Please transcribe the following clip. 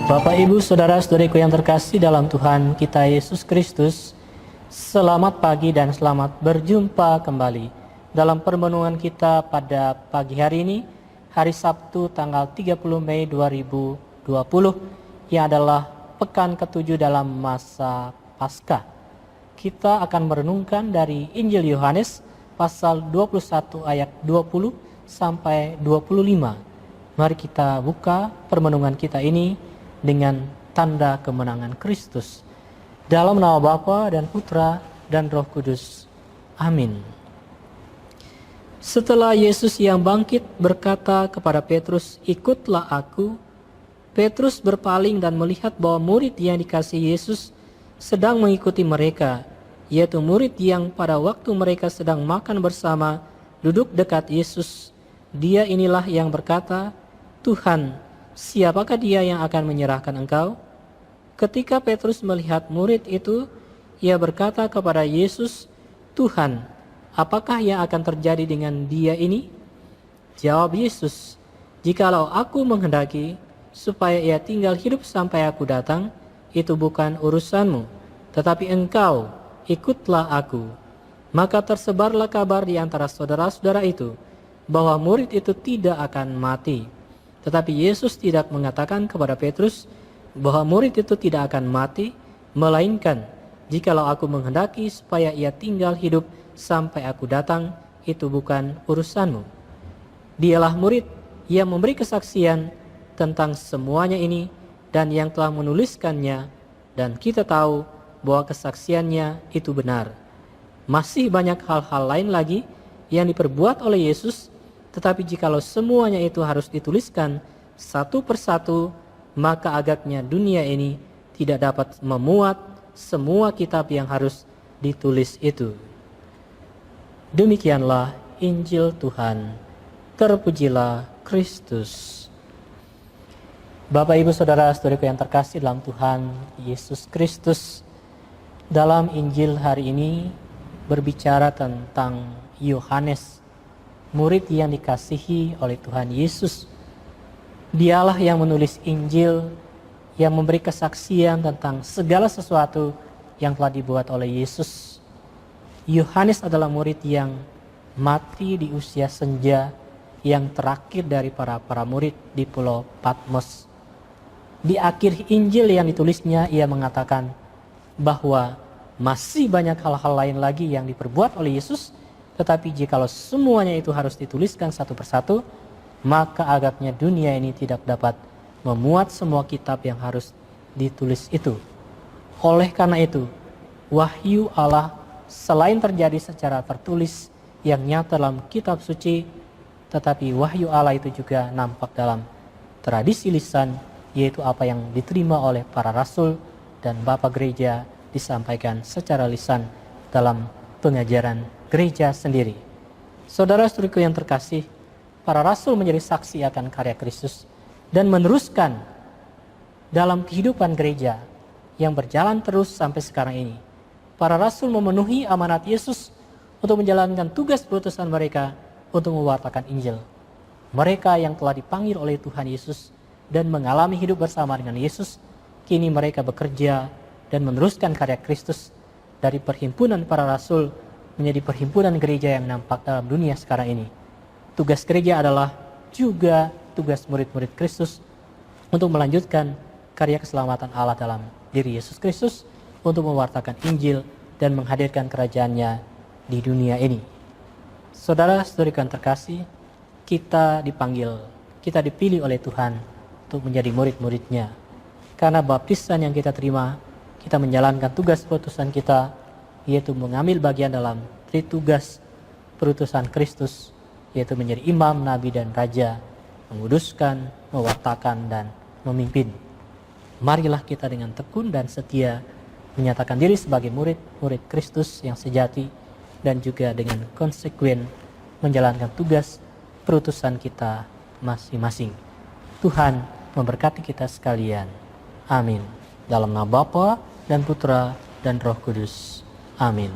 Bapak, Ibu, Saudara-saudariku yang terkasih dalam Tuhan kita Yesus Kristus, selamat pagi dan selamat berjumpa kembali dalam permenungan kita pada pagi hari ini, hari Sabtu tanggal 30 Mei 2020, yang adalah pekan ke-7 dalam masa Paskah. Kita akan merenungkan dari Injil Yohanes pasal 21 ayat 20 sampai 25. Mari kita buka permenungan kita ini dengan tanda kemenangan Kristus. Dalam nama Bapa dan Putra dan Roh Kudus. Amin. Setelah Yesus yang bangkit berkata kepada Petrus, "Ikutlah aku," Petrus berpaling dan melihat bahwa murid yang dikasihi Yesus sedang mengikuti mereka, yaitu murid yang pada waktu mereka sedang makan bersama duduk dekat Yesus. Dia inilah yang berkata, "Tuhan, siapakah dia yang akan menyerahkan engkau?" Ketika Petrus melihat murid itu, ia berkata kepada Yesus, "Tuhan, apakah yang akan terjadi dengan dia ini?" Jawab Yesus, "Jikalau aku menghendaki supaya ia tinggal hidup sampai aku datang, itu bukan urusanmu, tetapi engkau ikutlah aku." Maka tersebarlah kabar di antara saudara-saudara itu bahwa murid itu tidak akan mati. Tetapi Yesus tidak mengatakan kepada Petrus bahwa murid itu tidak akan mati, melainkan, "Jikalau aku menghendaki supaya ia tinggal hidup sampai aku datang, itu bukan urusanmu." Dialah murid yang memberi kesaksian tentang semuanya ini dan yang telah menuliskannya, dan kita tahu bahwa kesaksiannya itu benar. Masih banyak hal-hal lain lagi yang diperbuat oleh Yesus, tetapi jikalau semuanya itu harus dituliskan satu persatu, maka agaknya dunia ini tidak dapat memuat semua kitab yang harus ditulis itu. Demikianlah Injil Tuhan. Terpujilah Kristus. Bapak, Ibu, Saudara-saudariku yang terkasih dalam Tuhan Yesus Kristus, dalam Injil hari ini berbicara tentang Yohanes, murid yang dikasihi oleh Tuhan Yesus. Dialah yang menulis Injil, yang memberi kesaksian tentang segala sesuatu yang telah dibuat oleh Yesus. Yohanes adalah murid yang mati di usia senja, yang terakhir dari para murid di Pulau Patmos. Di akhir Injil yang ditulisnya, ia mengatakan bahwa masih banyak hal-hal lain lagi yang diperbuat oleh Yesus, tetapi jikalau semuanya itu harus dituliskan satu persatu, maka agaknya dunia ini tidak dapat memuat semua kitab yang harus ditulis itu. Oleh karena itu, wahyu Allah selain terjadi secara tertulis yang nyata dalam kitab suci, tetapi wahyu Allah itu juga nampak dalam tradisi lisan, yaitu apa yang diterima oleh para rasul dan Bapak Gereja, disampaikan secara lisan dalam pengajaran gereja sendiri. Saudara-saudariku yang terkasih, para rasul menjadi saksi akan karya Kristus dan meneruskan dalam kehidupan gereja yang berjalan terus sampai sekarang ini. Para rasul memenuhi amanat Yesus untuk menjalankan tugas perutusan mereka untuk mewartakan Injil. Mereka yang telah dipanggil oleh Tuhan Yesus dan mengalami hidup bersama dengan Yesus, kini mereka bekerja dan meneruskan karya Kristus dari perhimpunan para rasul menjadi perhimpunan gereja yang nampak dalam dunia sekarang ini. Tugas gereja adalah juga tugas murid-murid Kristus untuk melanjutkan karya keselamatan Allah dalam diri Yesus Kristus, untuk mewartakan Injil dan menghadirkan kerajaannya di dunia ini. Saudara-saudariku yang terkasih, kita dipanggil, kita dipilih oleh Tuhan untuk menjadi murid-muridnya. Karena baptisan yang kita terima, kita menjalankan tugas perutusan kita, yaitu mengambil bagian dalam tugas perutusan Kristus, yaitu menjadi imam, nabi, dan raja, menguduskan, mewartakan, dan memimpin. Marilah kita dengan tekun dan setia menyatakan diri sebagai murid Kristus yang sejati, dan juga dengan konsekuen menjalankan tugas perutusan kita masing-masing. Tuhan memberkati kita sekalian. Amin. Dalam nama Bapa dan Putra dan Roh Kudus. Amin.